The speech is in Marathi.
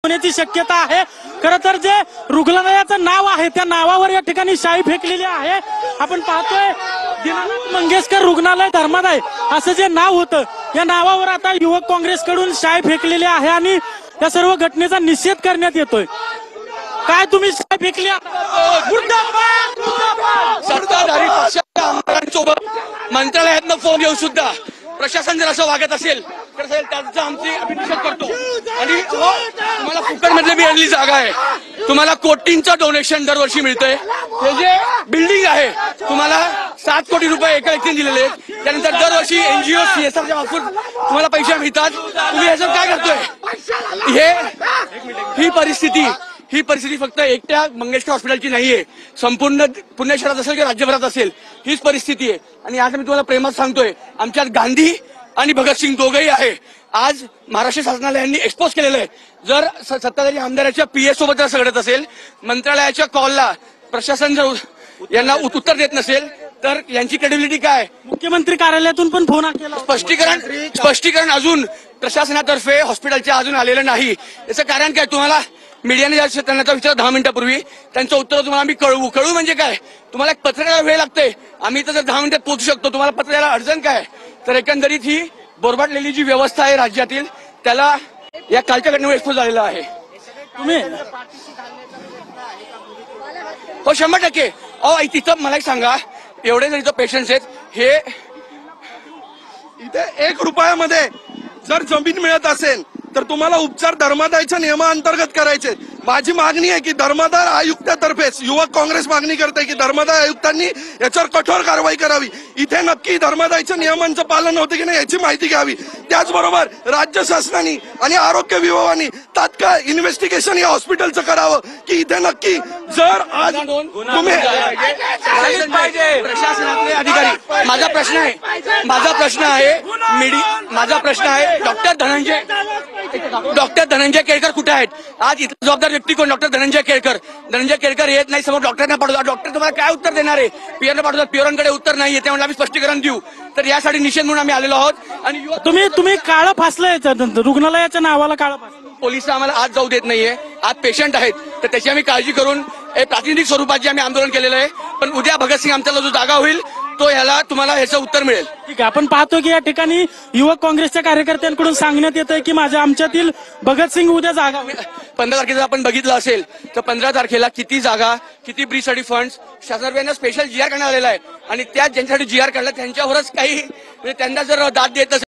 होण्याची शक्यता आहे। खरं तर जे रुग्णालयाचं नाव आहे त्या नावावर या ठिकाणी शाई फेकलेली आहे। आपण पाहतोय दीनानाथ मंगेशकर रुग्णालय धर्मादाय असं जे नाव होतं या नावावर आता युवक काँग्रेसकडून शाई फेकलेली आहे आणि या सर्व घटनेचा निषेध करण्यात येतोय। काय तुम्ही शाई फेकली? सत्ताधारी पक्षाच्या आमदारांसोबत मंत्रालयातनं फोन येऊ सुद्धा प्रशासन जर असं वागत असेल तर त्याचा आमची अभिनिषेध करतो। आणि तुम्हाला फुकटमध्ये मिळालेली जागा आहे, तुम्हाला कोटींचं डोनेशन दरवर्षी मिळतंय। हे जे बिल्डिंग आहे तुम्हाला 7 कोटी रुपये एका व्यक्तीने दिलेले आहेत, त्यानंतर दरवर्षी एनजीओ सीएसआरच्या मार्फत तुम्हाला पैसे मिळतात। तुम्ही याचं काय करतोय? ही परिस्थिती फक्त एकट्या मंगेशकर हॉस्पिटलची नाहीये, संपूर्ण पुणे शहरात असेल किंवा राज्यभरात असेल हीच परिस्थिती आहे। आणि आज मी तुम्हाला प्रेमात सांगतोय, आमच्यात गांधी आणि भगतसिंग दोघेही आहे। आज महाराष्ट्र शासनाला यांनी एक्सपोज केलेलं आहे। जर सत्ताधारी आमदाराच्या पीए सोबत जर सगळत असेल, मंत्रालयाच्या कॉलला प्रशासन जर यांना उत्तर देत नसेल तर यांची क्रेडिबिलिटी काय? मुख्यमंत्री कार्यालयातून पण फोन केला, स्पष्टीकरण अजून प्रशासनातर्फे हॉस्पिटलच्या अजून आलेलं नाही। याचं कारण काय? तुम्हाला मीडियाने त्यांना विचार 10 मिनिटापूर्वी त्यांचं उत्तर तुम्हाला आम्ही कळू म्हणजे काय? तुम्हाला एक पत्र द्यायला वेळ लागते, आम्ही तर 10 मिनिटात पोहोचू शकतो, तुम्हाला पत्र द्यायला अडचण काय? तर एकंदरीत ही बोरबाटलेली जी व्यवस्था आहे राज्यातील त्याला या कालच्या घटनेमुळे एक्सपोज झालेला आहे। तुम्ही हो 100%। तिथं मला एक सांगा, एवढे जर इथं पेशंट्स आहेत, हे इथे 1 रुपयामध्ये जर जमीन मिळत असेल तर तुम्हाला उपचार धर्मादायच्या नियमाअंतर्गत करायचे। माझी मागणी आहे की धर्मादाय आयुक्तातर्फेच युवक काँग्रेस मागणी करते की धर्मादाय आयुक्तांनी याच्यावर कठोर कारवाई करावी। इथे नक्की धर्मादायच्या नियमांचं पालन होते की नाही याची माहिती घ्यावी। त्याचबरोबर राज्य शासनाने आणि आरोग्य विभागाने तात्काळ इन्व्हेस्टिगेशन या हॉस्पिटलचं करावं की इथे नक्की जर आज तुम्ही प्रशासनातले अधिकारी माझा प्रश्न आहे डॉक्टर धनंजय केळकर कुठे आहेत? आज इथला जबाबदार व्यक्ती कोण? डॉक्टर धनंजय केळकर येत नाही, समोर डॉक्टरना पाठवतात, डॉक्टर तुम्हाला काय उत्तर देणार आहे? पीआरना पाठवतात, पीआरकडे उत्तर नाहीये, त्यामुळे आम्ही स्पष्टीकरण देऊ। तर यासाठी निषेध म्हणून आम्ही आलेलो आहोत। आणि तुम्ही काळं फासलंय रुग्णालयाच्या नावाला, काळं फासलं। पोलिस आम्हाला आज जाऊ देत नाहीये, आज पेशंट आहेत तर त्याची आम्ही काळजी करून प्रातिनिधिक स्वरूपाचे आम्ही आंदोलन केलेलं आहे। पण उद्या भगतसिंग आमच्याला जो जागा होईल तो ह्याला तुम्हाला ह्याचं उत्तर मिळेल। ठीक आहे, आपण पाहतो की या ठिकाणी युवक काँग्रेसच्या कार्यकर्त्यांकडून सांगण्यात येतंय की आमच्यातील भगतसिंग उद्या जागा होईल। 15 तारखेला आपण बघितलं असेल तर 15 तारखेला किती जागा, किती ब्रीजसाठी फंड्स शासनाने स्पेशल GR करण्यात आलेला आहे। आणि त्या ज्यांच्यासाठी GR काढला त्यांच्यावरच काही त्यांना जर दाद देत